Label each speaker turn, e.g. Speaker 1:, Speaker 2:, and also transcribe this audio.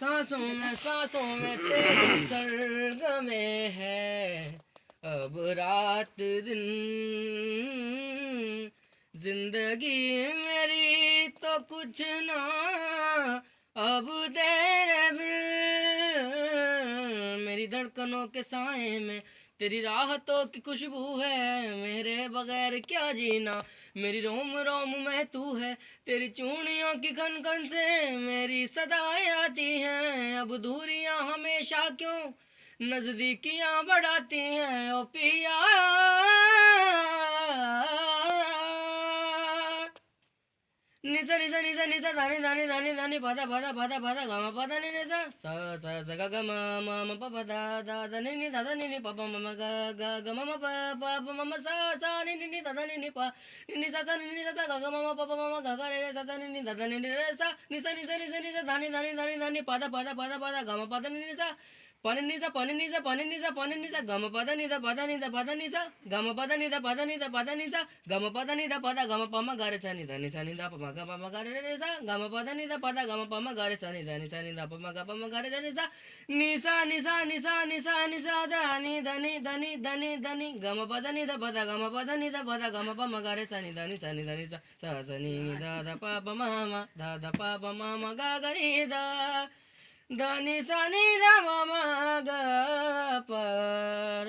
Speaker 1: सांसों में तेरी सरगमे है अब रात दिन। जिंदगी मेरी तो कुछ ना अब तेरे बिन। मेरी धड़कनों के साए में तेरी राहतों की खुशबू है, मेरे बगैर क्या जीना। मेरी रोम रोम में तू है, तेरी चूड़ियों की खन खन से मेरी सदाएं आती हैं। अब दूरियां हमेशा क्यों नजदीकियां बढ़ाती हैं ओ पिया। निसा निसा निसा निसा धानी धानी धानी धानी पदा पदा पदा पदा गम पदा नि निसा सा सा सा ग ग म म म प प दा दा दा नि नि दा दा नि नि प प म म ग ग ग म म प प प म म सा सा नि नि नि दा दा नि नि प नि सा सा नि नि सा सा ग ग म म प प म म ग ग रे रे सा सा नि नि दा दा नि नि रे सा निसा निसा निसा निसा धानी धानी धानी धानी पदा पदा पदा पदा गम पदा नि नि सा pani ni sa pani ni sa pani ni sa pani ni sa gama pada ni da pada ni da pada ni sa gama pada ni da pada ni da pada ni sa gama pada ni da pada gama pama gare sa ni da pama ga pama gare re sa gama pada ni da pada gama pama gare sa ni da pama ga pama gare re sa ni sa ni sa ni sa ni sa ni sa da ni da ni da ni da ni da ni gama pada ni da pada gama pada ni da pada gama pama gare sa ni da sa sa ni da da pa pa mama ga ga ni da दानी सानी दा मामा गा पर